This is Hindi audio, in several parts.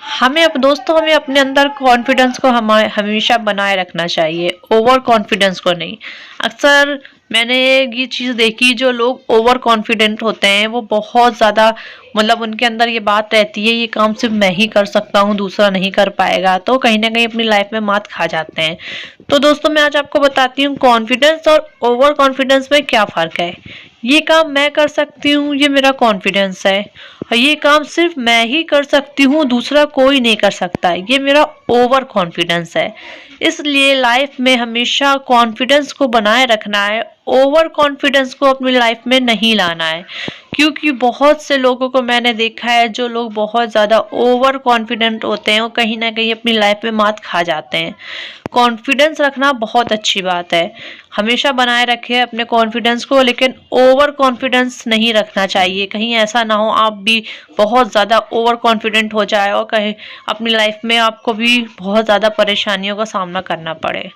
हमें अपने अंदर कॉन्फिडेंस को हमेशा बनाए रखना चाहिए, ओवर कॉन्फिडेंस को नहीं। अक्सर मैंने ये चीज़ देखी, जो लोग ओवर कॉन्फिडेंट होते हैं वो बहुत ज़्यादा, मतलब उनके अंदर ये बात रहती है ये काम सिर्फ मैं ही कर सकता हूँ, दूसरा नहीं कर पाएगा, तो कहीं ना कहीं अपनी लाइफ में मात खा जाते हैं। तो दोस्तों, मैं आज आपको बताती हूँ कॉन्फिडेंस और ओवर कॉन्फिडेंस में क्या फ़र्क है। ये काम मैं कर सकती हूँ, ये मेरा कॉन्फिडेंस है। और ये काम सिर्फ मैं ही कर सकती हूँ, दूसरा कोई नहीं कर सकता, ये मेरा ओवर कॉन्फिडेंस है। इसलिए लाइफ में हमेशा कॉन्फिडेंस को बनाए रखना है, ओवर कॉन्फिडेंस को अपनी लाइफ में नहीं लाना है। क्योंकि बहुत से लोगों को मैंने देखा है, जो लोग बहुत ज़्यादा ओवर कॉन्फिडेंट होते हैं वो कहीं ना कहीं अपनी लाइफ में मात खा जाते हैं। कॉन्फिडेंस रखना बहुत अच्छी बात है, हमेशा बनाए रखें अपने कॉन्फिडेंस को, लेकिन ओवर कॉन्फिडेंस नहीं रखना चाहिए। कहीं ऐसा ना हो आप भी बहुत ज़्यादा ओवर कॉन्फिडेंट हो जाए और कहीं अपनी लाइफ में आपको भी बहुत ज़्यादा परेशानियों का सामना करना पड़े।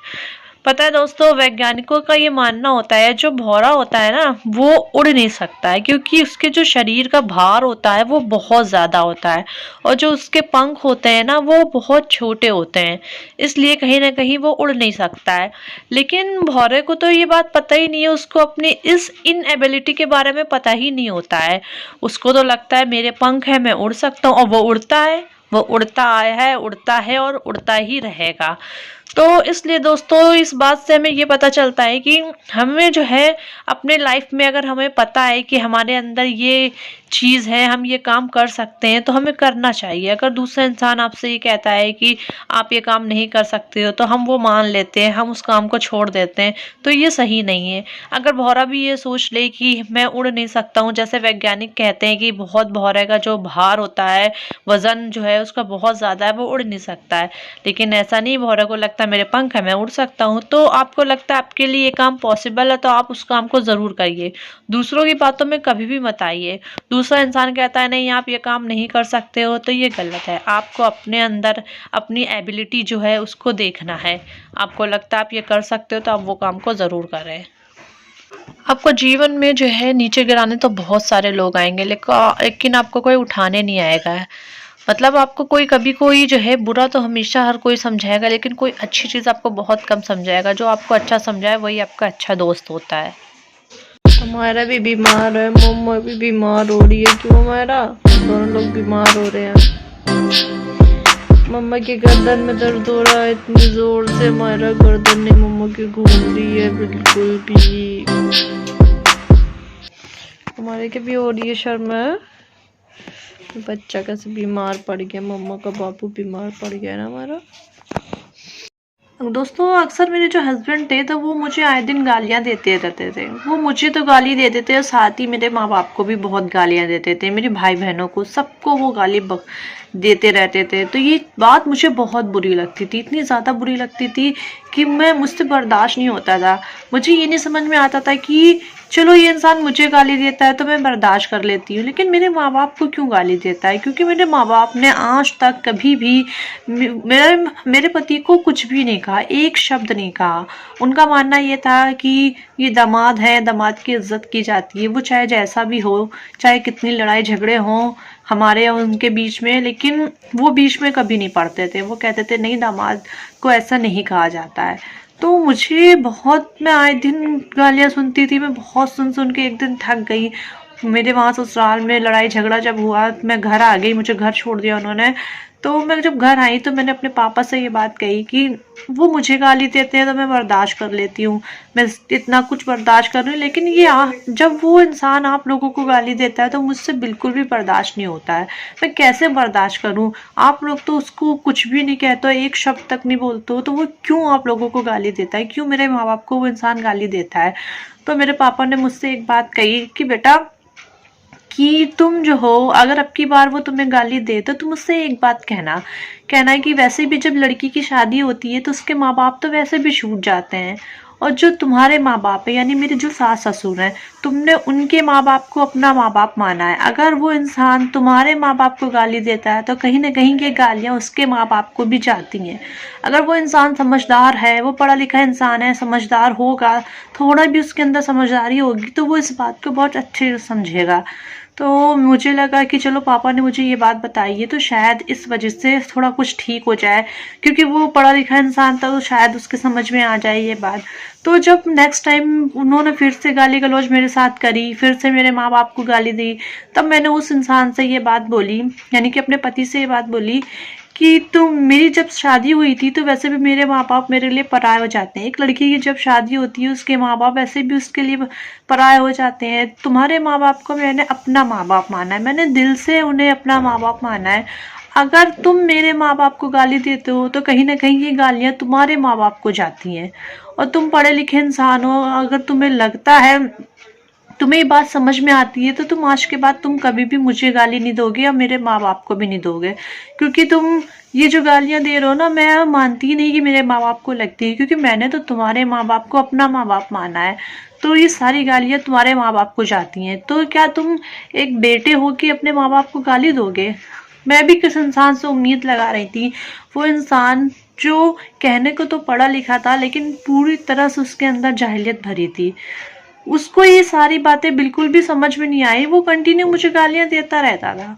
पता है दोस्तों, वैज्ञानिकों का ये मानना होता है जो भौरा होता है ना, वो उड़ नहीं सकता है, क्योंकि उसके जो शरीर का भार होता है वो बहुत ज़्यादा होता है, और जो उसके पंख होते हैं ना वो बहुत छोटे होते हैं, इसलिए कहीं ना कहीं वो उड़ नहीं सकता है। लेकिन भौरे को तो ये बात पता ही नहीं है, उसको अपनी इस इनएबिलिटी के बारे में पता ही नहीं होता है। उसको तो लगता है मेरे पंख है, मैं उड़ सकता हूँ, और वो उड़ता है, वो उड़ता आया है, उड़ता है और उड़ता ही रहेगा। तो इसलिए दोस्तों, इस बात से हमें ये पता चलता है कि हमें जो है अपने लाइफ में, अगर हमें पता है कि हमारे अंदर ये चीज़ है, हम ये काम कर सकते हैं, तो हमें करना चाहिए। अगर दूसरा इंसान आपसे ये कहता है कि आप ये काम नहीं कर सकते हो, तो हम वो मान लेते हैं, हम उस काम को छोड़ देते हैं, तो ये सही नहीं है। अगर भौरा भी ये सोच ले कि मैं उड़ नहीं सकता हूँ, जैसे वैज्ञानिक कहते हैं कि बहुत भौरे का जो भार होता है, वजन जो है उसका बहुत ज़्यादा है, वो उड़ नहीं सकता है। लेकिन ऐसा नहीं, भौरे को लगता है मेरे पंख है, मैं उड़ सकता हूँ। तो आपको लगता है आपके लिए ये काम पॉसिबल है, तो आप उस काम को ज़रूर करिए, दूसरों की बातों में कभी भी मत आइए। दूसरा इंसान कहता है नहीं आप ये काम नहीं कर सकते हो, तो ये गलत है। आपको अपने अंदर अपनी एबिलिटी जो है उसको देखना है। आपको लगता है आप ये कर सकते हो, तो आप वो काम को ज़रूर करें। आपको जीवन में जो है नीचे गिराने तो बहुत सारे लोग आएंगे, लेकिन आपको कोई उठाने नहीं आएगा। मतलब आपको कोई कभी कोई जो है बुरा तो हमेशा हर कोई समझाएगा, लेकिन कोई अच्छी चीज़ आपको बहुत कम समझाएगा। जो आपको अच्छा समझाए वही आपका अच्छा दोस्त होता है। हमारा भी बीमार है, मम्मा भी बीमार हो रही है। क्यों हमारा दोनों लोग बीमार हो रहे हैं। मम्मा की गर्दन में दर्द हो रहा है इतनी जोर से, हमारा गर्दन नहीं मम्मा की घूम रही है बिल्कुल भी। हमारे के भी हो रही है शर्म है। बच्चा कैसे बीमार पड़ गया, मम्मा का बापू बीमार पड़ गया ना हमारा। दोस्तों, अक्सर मेरे जो हस्बैंड थे तो वो मुझे आए दिन गालियां देते रहते थे। वो मुझे तो गाली दे देते और साथ ही मेरे माँ बाप को भी बहुत गालियां देते थे, मेरे भाई बहनों को, सबको वो गाली देते रहते थे। तो ये बात मुझे बहुत बुरी लगती थी, इतनी ज़्यादा बुरी लगती थी कि मुझसे बर्दाश्त नहीं होता था। मुझे ये नहीं समझ में आता था कि चलो ये इंसान मुझे गाली देता है तो मैं बर्दाश्त कर लेती हूँ, लेकिन मेरे माँ बाप को क्यों गाली देता है? क्योंकि मेरे माँ बाप ने आज तक कभी भी मेरे पति को कुछ भी नहीं कहा, एक शब्द नहीं कहा। उनका मानना ये था कि ये दामाद है, दामाद की इज्जत की जाती है, वो चाहे जैसा भी हो, चाहे कितनी लड़ाई झगड़े हों हमारे और उनके बीच में, लेकिन वो बीच में कभी नहीं पड़ते थे। वो कहते थे नहीं, दामाद को ऐसा नहीं कहा जाता है। तो मुझे बहुत, मैं आए दिन गालियाँ सुनती थी, मैं बहुत सुन सुन के एक दिन थक गई। मेरे वहाँ ससुराल में लड़ाई झगड़ा जब हुआ, मैं घर आ गई, मुझे घर छोड़ दिया उन्होंने। तो मैं जब घर आई तो मैंने अपने पापा से ये बात कही कि वो मुझे गाली देते हैं तो मैं बर्दाश्त कर लेती हूँ, मैं इतना कुछ बर्दाश्त कर रही हूँ, लेकिन ये जब वो इंसान आप लोगों को गाली देता है तो मुझसे बिल्कुल भी बर्दाश्त नहीं होता है। मैं कैसे बर्दाश्त करूँ? आप लोग तो उसको कुछ भी नहीं कहते हो, एक शब्द तक नहीं बोलते हो, तो वो क्यों आप लोगों को गाली देता है? क्यों मेरे माँ बाप को वो इंसान गाली देता है? तो मेरे पापा ने मुझसे एक बात कही कि बेटा, कि तुम जो हो, अगर अब की बार वो तुम्हें गाली दे तो तुम उससे एक बात कहना है कि वैसे भी जब लड़की की शादी होती है तो उसके माँ बाप तो वैसे भी छूट जाते हैं, और जो तुम्हारे माँ बाप है यानी मेरे जो सास ससुर हैं, तुमने उनके माँ बाप को अपना माँ बाप माना है। अगर वो इंसान तुम्हारे माँ बाप को गाली देता है तो कहीं ना कहीं ये गालियाँ उसके माँ बाप को भी जाती हैं। अगर वो इंसान समझदार है, वो पढ़ा लिखा इंसान है, समझदार होगा, थोड़ा भी उसके अंदर समझदारी होगी, तो वो इस बात को बहुत अच्छे से समझेगा। तो मुझे लगा कि चलो पापा ने मुझे ये बात बताई है तो शायद इस वजह से थोड़ा कुछ ठीक हो जाए, क्योंकि वो पढ़ा लिखा इंसान था तो शायद उसके समझ में आ जाए ये बात। तो जब नेक्स्ट टाइम उन्होंने फिर से गाली गलौज मेरे साथ करी, फिर से मेरे माँ बाप को गाली दी, तब मैंने उस इंसान से ये बात बोली, यानी कि अपने पति से ये बात बोली कि तुम, मेरी जब शादी हुई थी तो वैसे भी मेरे माँ बाप मेरे लिए पराये हो जाते हैं। एक लड़की की जब शादी होती है उसके माँ बाप वैसे भी उसके लिए पराये हो जाते हैं। तुम्हारे माँ बाप को मैंने अपना माँ बाप माना है, मैंने दिल से उन्हें अपना माँ बाप माना है। अगर तुम मेरे माँ बाप को गाली देते हो तो कहीं ना कहीं ये गालियाँ तुम्हारे माँ बाप को जाती हैं। और तुम पढ़े लिखे इंसान हो, अगर तुम्हें लगता है, तुम्हें ये बात समझ में आती है, तो तुम आज के बाद तुम कभी भी मुझे गाली नहीं दोगे या मेरे माँ बाप को भी नहीं दोगे। क्योंकि तुम ये जो गालियां दे रहे हो ना, मैं मानती नहीं कि मेरे माँ बाप को लगती है, क्योंकि मैंने तो तुम्हारे माँ बाप को अपना माँ बाप माना है। तो ये सारी गालियां तुम्हारे माँ बाप को जाती हैं, तो क्या तुम एक बेटे हो कि अपने माँ बाप को गाली दोगे? मैं भी किस इंसान से उम्मीद लगा रही थी, वो इंसान जो कहने को तो पढ़ा लिखा था लेकिन पूरी तरह से उसके अंदर जाहिलियत भरी थी। उसको ये सारी बातें बिल्कुल भी समझ में नहीं आई, वो कंटिन्यू मुझे गालियां देता रहता था।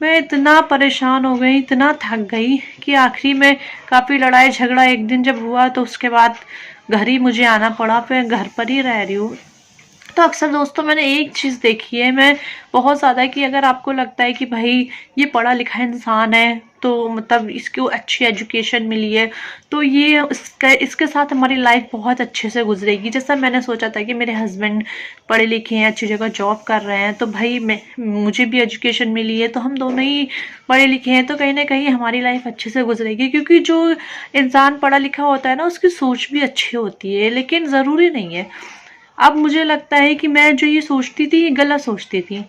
मैं इतना परेशान हो गई, इतना थक गई कि आखिरी में काफ़ी लड़ाई झगड़ा एक दिन जब हुआ तो उसके बाद घर ही मुझे आना पड़ा, फिर घर पर ही रह रही हूँ। तो अक्सर दोस्तों मैंने एक चीज़ देखी है मैं बहुत ज़्यादा, कि अगर आपको लगता है कि भाई ये पढ़ा लिखा इंसान है तो मतलब इसको अच्छी एजुकेशन मिली है तो ये इसके साथ हमारी लाइफ बहुत अच्छे से गुजरेगी। जैसा मैंने सोचा था कि मेरे हस्बैंड पढ़े लिखे हैं, अच्छी जगह जॉब कर रहे हैं, तो भाई मुझे भी एजुकेशन मिली है तो हम दोनों ही पढ़े लिखे हैं, तो कहीं ना कहीं हमारी लाइफ अच्छे से गुजरेगी। क्योंकि जो इंसान पढ़ा लिखा होता है ना उसकी सोच भी अच्छी होती है, लेकिन ज़रूरी नहीं है। अब मुझे लगता है कि मैं जो ये सोचती थी ये गलत सोचती थी।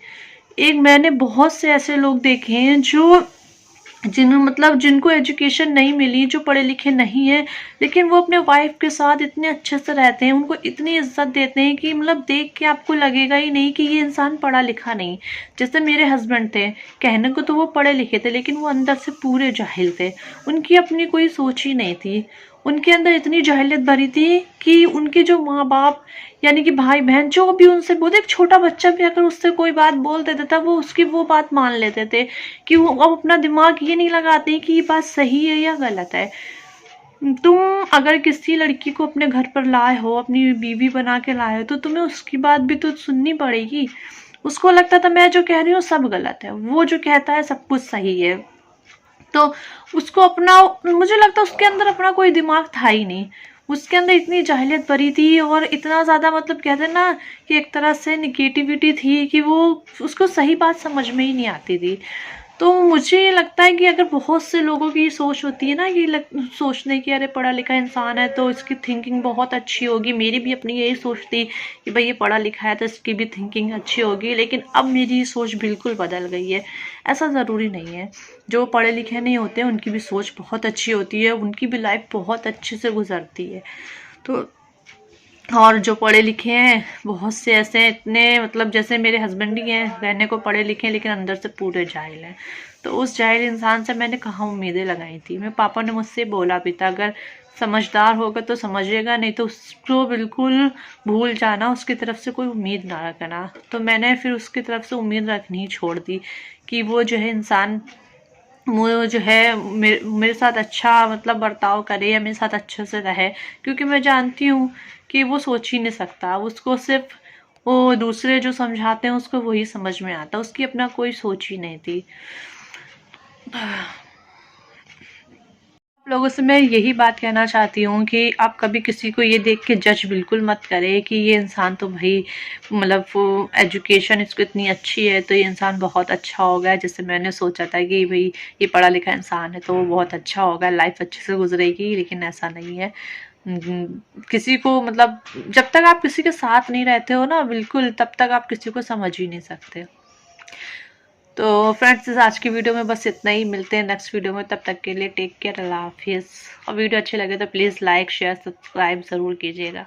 एक मैंने बहुत से ऐसे लोग देखे हैं जो जिनको एजुकेशन नहीं मिली, जो पढ़े लिखे नहीं है, लेकिन वो अपने वाइफ के साथ इतने अच्छे से रहते हैं, उनको इतनी इज्जत देते हैं कि मतलब देख के आपको लगेगा ही नहीं कि ये इंसान पढ़ा लिखा नहीं। जैसे मेरे हस्बैंड थे, कहने को तो वो पढ़े लिखे थे लेकिन वो अंदर से पूरे जाहिल थे। उनकी अपनी कोई सोच ही नहीं थी, उनके अंदर इतनी जाहिलियत भरी थी कि उनके जो माँ बाप यानी कि भाई बहन जो भी उनसे बोलते, एक छोटा बच्चा भी अगर उससे कोई बात बोल देता था वो उसकी वो बात मान लेते थे, कि वो अब अपना दिमाग ये नहीं लगाते कि ये बात सही है या गलत है। तुम अगर किसी लड़की को अपने घर पर लाए हो, अपनी बीवी बना के लाए हो, तो तुम्हें उसकी बात भी तो सुननी पड़ेगी। उसको लगता था मैं जो कह रही हूँ सब गलत है, वो जो कहता है सब कुछ सही है। तो उसको अपना, मुझे लगता है उसके अंदर अपना कोई दिमाग था ही नहीं, उसके अंदर इतनी जाहिलियत भरी थी और इतना ज़्यादा मतलब कहते हैं ना कि एक तरह से निगेटिविटी थी कि वो उसको सही बात समझ में ही नहीं आती थी। तो मुझे ये लगता है कि अगर बहुत से लोगों की सोच होती है ना कि सोचने की अरे पढ़ा लिखा इंसान है तो इसकी थिंकिंग बहुत अच्छी होगी, मेरी भी अपनी यही सोच थी कि भाई ये पढ़ा लिखा है तो इसकी भी थिंकिंग अच्छी होगी, लेकिन अब मेरी सोच बिल्कुल बदल गई है। ऐसा ज़रूरी नहीं है, जो पढ़े लिखे नहीं होते उनकी भी सोच बहुत अच्छी होती है, उनकी भी लाइफ बहुत अच्छे से गुजरती है। तो और जो पढ़े लिखे हैं बहुत से ऐसे इतने मतलब जैसे मेरे हस्बैंड ही हैं, कहने को पढ़े लिखे हैं लेकिन अंदर से पूरे जाहिल हैं। तो उस जाहिल इंसान से मैंने कहाँ उम्मीदें लगाई थी। मेरे पापा ने मुझसे बोला भी था अगर समझदार होगा तो समझेगा, नहीं तो उसको बिल्कुल भूल जाना, उसकी तरफ से कोई उम्मीद ना रखना। तो मैंने फिर उसकी तरफ से उम्मीद रखनी ही छोड़ दी कि वो जो है इंसान वो जो है मेरे साथ अच्छा मतलब बर्ताव करे या मेरे साथ अच्छे से रहे, क्योंकि मैं जानती हूँ कि वो सोच ही नहीं सकता, उसको सिर्फ वो दूसरे जो समझाते हैं उसको वही समझ में आता, उसकी अपना कोई सोच ही नहीं थी। लोगों से मैं यही बात कहना चाहती हूँ कि आप कभी किसी को ये देख के जज बिल्कुल मत करें कि ये इंसान तो भाई मतलब वो एजुकेशन इसको इतनी अच्छी है तो ये इंसान बहुत अच्छा होगा। जैसे मैंने सोचा था कि भाई ये पढ़ा लिखा इंसान है तो वो बहुत अच्छा होगा, लाइफ अच्छे से गुजरेगी, लेकिन ऐसा नहीं है। किसी को मतलब जब तक आप किसी के साथ नहीं रहते हो ना बिल्कुल, तब तक आप किसी को समझ ही नहीं सकते। तो फ्रेंड्स आज की वीडियो में बस इतना ही, मिलते हैं नेक्स्ट वीडियो में, तब तक के लिए टेक केयर, अल्लाह हाफिज़। और वीडियो अच्छी लगे तो प्लीज़ लाइक शेयर सब्सक्राइब ज़रूर कीजिएगा।